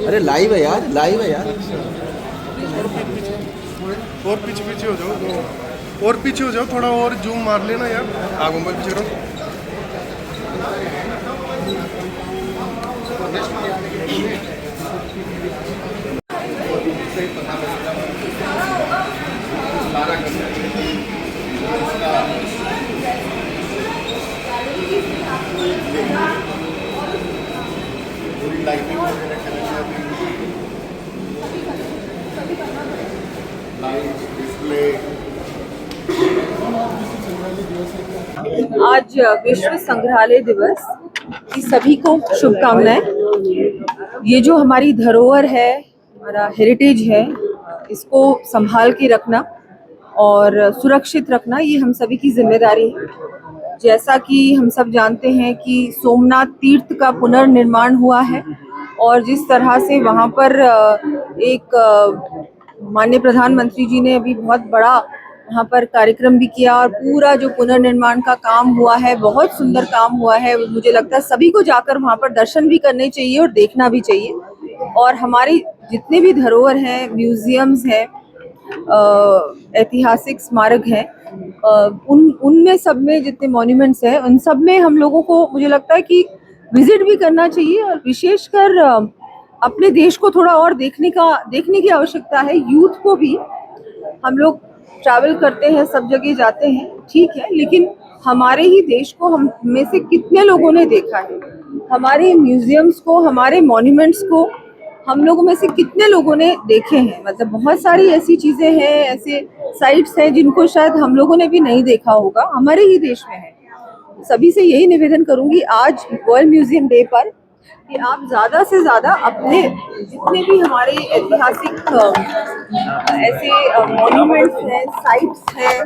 अरे लाइव है यार, लाइव है यार। और पीछे हो जाओ, और पीछे हो जाओ, थोड़ा और जूम मार लेना यार। आगो में पीछे रहो। आज विश्व संग्रहालय दिवस की सभी को शुभकामनाएं। ये जो हमारी धरोहर है, हमारा हेरिटेज है, इसको संभाल के रखना और सुरक्षित रखना ये हम सभी की जिम्मेदारी है। जैसा कि हम सब जानते हैं कि सोमनाथ तीर्थ का पुनर्निर्माण हुआ है और जिस तरह से वहाँ पर एक माननीय प्रधानमंत्री जी ने अभी बहुत बड़ा वहाँ पर कार्यक्रम भी किया और पूरा जो पुनर्निर्माण का काम हुआ है, बहुत सुंदर काम हुआ है। मुझे लगता है सभी को जाकर वहाँ पर दर्शन भी करने चाहिए और देखना भी चाहिए। और हमारी जितने भी धरोहर हैं, म्यूजियम्स हैं, ऐतिहासिक स्मारक हैं, उनमें सब में जितने मॉन्यूमेंट्स हैं, उन सब में हम लोगों को मुझे लगता है कि विजिट भी करना चाहिए और विशेषकर अपने देश को थोड़ा और देखने की आवश्यकता है। यूथ को भी, हम लोग ट्रैवल करते हैं, सब जगह जाते हैं, ठीक है, लेकिन हमारे ही देश को हम में से कितने लोगों ने देखा है? हमारे म्यूजियम्स को, हमारे मॉन्यूमेंट्स को हम लोगों में से कितने लोगों ने देखे हैं? मतलब बहुत सारी ऐसी चीजें हैं, ऐसे साइट्स हैं जिनको शायद हम लोगों ने भी नहीं देखा होगा, हमारे ही देश में है। सभी से यही निवेदन करूंगी आज वर्ल्ड म्यूजियम डे पर कि आप ज़्यादा से ज़्यादा अपने जितने भी हमारे ऐतिहासिक ऐसे मॉन्यूमेंट्स हैं, साइट्स हैं,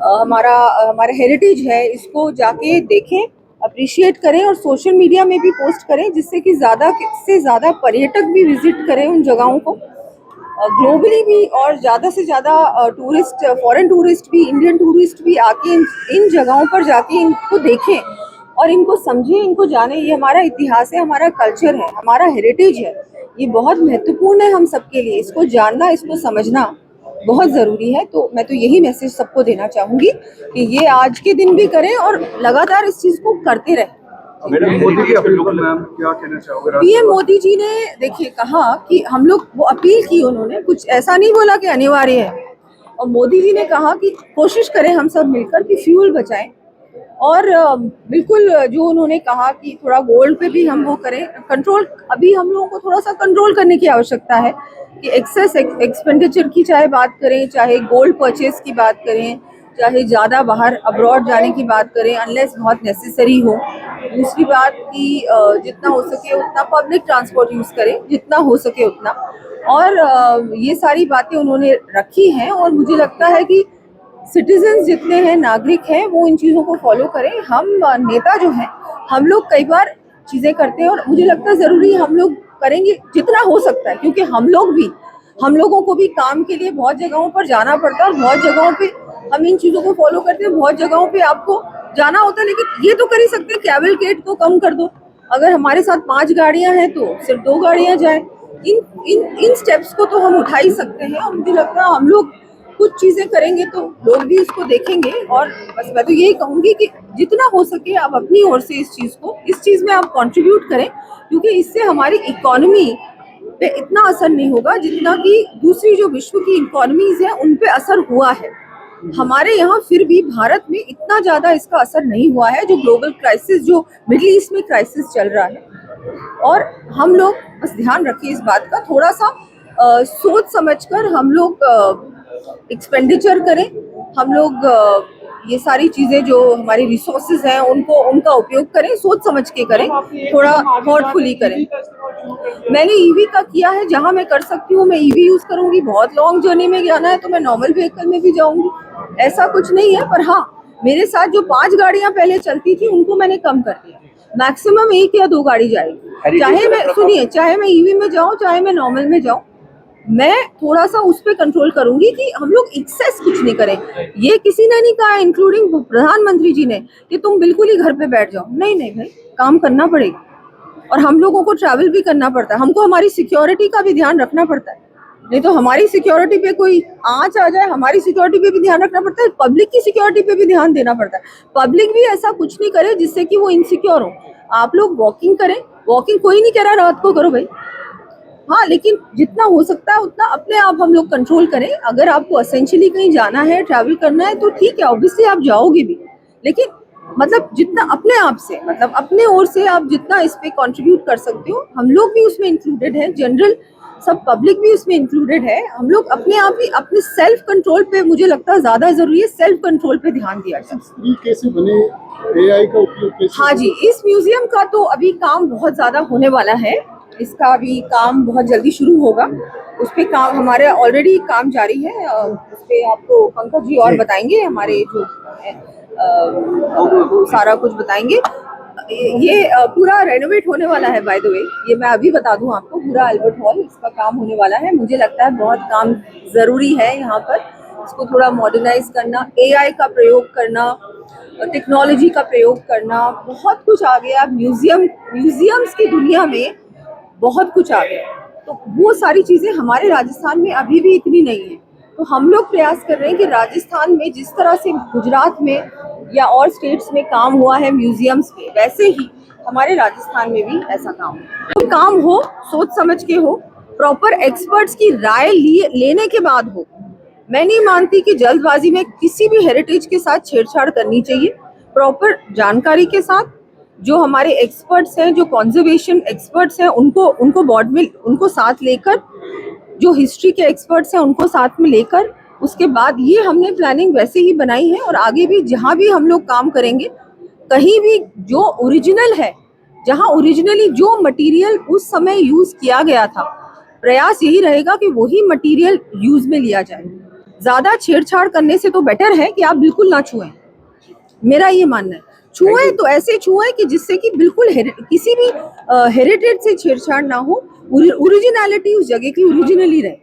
हमारा हेरिटेज है, इसको जाके देखें, अप्रिशिएट करें और सोशल मीडिया में भी पोस्ट करें, जिससे कि ज़्यादा से ज़्यादा पर्यटक भी विजिट करें उन जगहों को, ग्लोबली भी, और ज़्यादा से ज़्यादा टूरिस्ट, फॉरेन टूरिस्ट भी, इंडियन टूरिस्ट भी आके इन जगहों पर जाके इनको देखें और इनको समझें, इनको जाने। ये हमारा इतिहास है, हमारा कल्चर है, हमारा हेरिटेज है, ये बहुत महत्वपूर्ण है हम सबके लिए। इसको जानना, इसको समझना बहुत ज़रूरी है। तो मैं तो यही मैसेज सबको देना चाहूँगी कि ये आज के दिन भी करें और लगातार इस चीज़ को करते रहें। मोदी की अपील को मैम क्या कहना चाहोगे? पीएम मोदी जी ने देखिए कहा कि हम लोग, वो अपील की उन्होंने, कुछ ऐसा नहीं बोला कि अनिवार्य है, और मोदी जी ने कहा कि कोशिश करें हम सब मिलकर कि फ्यूल बचाएं। और बिल्कुल जो उन्होंने कहा कि थोड़ा गोल्ड पे भी हम वो करें कंट्रोल। अभी हम लोगों को थोड़ा सा कंट्रोल करने की आवश्यकता है कि एक्सेस एक्सपेंडिचर की चाहे बात करें, चाहे गोल्ड परचेज की बात करें, चाहे ज़्यादा बाहर अब्रॉड जाने की बात करें, अनलेस बहुत नेसेसरी हो। दूसरी बात कि जितना हो सके उतना पब्लिक ट्रांसपोर्ट यूज़ करें, जितना हो सके उतना। और ये सारी बातें उन्होंने रखी हैं और मुझे लगता है कि सिटीजन्स जितने हैं, नागरिक हैं, वो इन चीज़ों को फॉलो करें। हम नेता जो हैं, हम लोग कई बार चीज़ें करते हैं और मुझे लगता है ज़रूरी हम लोग करेंगे जितना हो सकता है, क्योंकि हम लोगों को भी काम के लिए बहुत जगहों पर जाना पड़ता है और बहुत जगहों पे हम इन चीज़ों को फॉलो करते हैं। बहुत जगहों पे आपको जाना होता है, लेकिन ये तो कर ही सकते हैं, कैवलकेड को कम कर दो। अगर हमारे साथ 5 गाड़ियाँ हैं तो सिर्फ 2 गाड़ियाँ जाएँ। इन स्टेप्स को तो हम उठा ही सकते हैं और मुझे लगता है हम लोग कुछ चीज़ें करेंगे तो लोग भी इसको देखेंगे। और बस मैं तो यही कहूँगी कि जितना हो सके आप अपनी ओर से इस चीज़ में आप कंट्रीब्यूट करें, क्योंकि इससे हमारी इकोनॉमी पे इतना असर नहीं होगा जितना कि दूसरी जो विश्व की इकोनॉमीज हैं उन पे असर हुआ है। हमारे यहाँ फिर भी भारत में इतना ज़्यादा इसका असर नहीं हुआ है, जो ग्लोबल क्राइसिस, जो मिडिल ईस्ट में क्राइसिस चल रहा है। और हम लोग बस ध्यान रखिए इस बात का, थोड़ा सा सोच समझकर हम लोग एक्सपेंडिचर करें। हम लोग ये सारी चीज़ें जो हमारी रिसोर्सेज हैं उनका उपयोग करें, सोच समझ के करें, थोड़ा थॉटफुली करें। मैंने ईवी का किया है, जहां मैं कर सकती हूँ मैं ईवी यूज़ करूँगी। बहुत लॉन्ग जर्नी में जाना है तो मैं नॉर्मल व्हीकल में भी जाऊँगी, ऐसा कुछ नहीं है। पर हाँ, मेरे साथ जो 5 गाड़ियाँ पहले चलती थी उनको मैंने कम कर दिया। मैक्सिमम 1 या 2 गाड़ी जाएगी। चाहे मैं ईवी में जाऊं, चाहे मैं नॉर्मल में जाऊं, मैं थोड़ा सा उस पर कंट्रोल करूंगी कि हम लोग एक्सेस कुछ नहीं करें। ये किसी ने नहीं कहा, इंक्लूडिंग प्रधानमंत्री जी ने, कि तुम बिल्कुल ही घर पे बैठ जाओ। नहीं नहीं भाई, काम करना पड़ेगा और हम लोगों को ट्रैवल भी करना पड़ता है। हमको हमारी सिक्योरिटी का भी ध्यान रखना पड़ता है, नहीं तो हमारी सिक्योरिटी पे कोई आंच आ जाए, हमारी सिक्योरिटी पे भी ध्यान रखना पड़ता है, पब्लिक की सिक्योरिटी पे भी ध्यान देना पड़ता है। पब्लिक भी ऐसा कुछ नहीं करे जिससे कि वो इनसिक्योर हो। आप लोग वॉकिंग करें, वॉकिंग कोई नहीं कह रहा रात को करो भाई, हाँ, लेकिन जितना हो सकता है उतना अपने आप हम लोग कंट्रोल करें। अगर आपको एसेंशियली कहीं जाना है, ट्रैवल करना है, तो ठीक है, ऑब्वियसली आप जाओगे भी, लेकिन मतलब जितना अपने आप से, मतलब अपने ओर से आप जितना इस पे कंट्रीब्यूट कर सकते हो, हम लोग भी उसमें इंक्लूडेड है, जनरल सब पब्लिक भी उसमें इंक्लूडेड है। हम लोग अपने आप ही अपने सेल्फ कंट्रोल पे, मुझे लगता है ज्यादा जरूरी है, सेल्फ कंट्रोल पे ध्यान दिया जाए। स्त्री कैसे बने, एआई का उपयोग कैसे? हाँ जी, इस म्यूजियम का तो अभी काम बहुत ज्यादा होने वाला है। इसका अभी काम बहुत जल्दी शुरू होगा। उस पे काम हमारे ऑलरेडी काम जारी है। उस पे आपको पंकज जी और बताएंगे, हमारे जो वो सारा कुछ बताएंगे। ये पूरा रेनोवेट होने वाला है, बाय द वे, ये मैं अभी बता दूं आपको। पूरा अल्बर्ट हॉल, इसका काम होने वाला है। मुझे लगता है बहुत काम जरूरी है यहाँ पर, इसको थोड़ा मॉडर्नाइज करना, एआई का प्रयोग करना, टेक्नोलॉजी का प्रयोग करना, बहुत कुछ आ गया। म्यूजियम्स की दुनिया में बहुत कुछ आ गया, तो वो सारी चीजें हमारे राजस्थान में अभी भी इतनी नहीं है। तो हम लोग प्रयास कर रहे हैं कि राजस्थान में जिस तरह से गुजरात में या और स्टेट्स में काम हुआ है म्यूजियम्स में, वैसे ही हमारे राजस्थान में भी ऐसा काम हो। तो काम हो, सोच समझ के हो, प्रॉपर एक्सपर्ट्स की राय लेने के बाद हो। मैं नहीं मानती कि जल्दबाजी में किसी भी हेरिटेज के साथ छेड़छाड़ करनी चाहिए। प्रॉपर जानकारी के साथ, जो हमारे एक्सपर्ट्स हैं, जो कंजर्वेशन एक्सपर्ट्स हैं, उनको बोर्ड में, उनको साथ लेकर, जो हिस्ट्री के एक्सपर्ट्स हैं उनको साथ में लेकर, उसके बाद ये हमने प्लानिंग वैसे ही बनाई है। और आगे भी जहाँ भी हम लोग काम करेंगे, कहीं भी जो ओरिजिनल है, जहाँ ओरिजिनली जो मटेरियल उस समय यूज किया गया था, प्रयास यही रहेगा कि वही मटेरियल यूज में लिया जाए। ज्यादा छेड़छाड़ करने से तो बेटर है कि आप बिल्कुल ना छुएं, मेरा ये मानना है। छुएं तो ऐसे छुएं कि जिससे कि बिल्कुल किसी भी हेरिटेज से छेड़छाड़ ना हो, ओरिजिनलिटी उस जगह की ओरिजिनली रहे।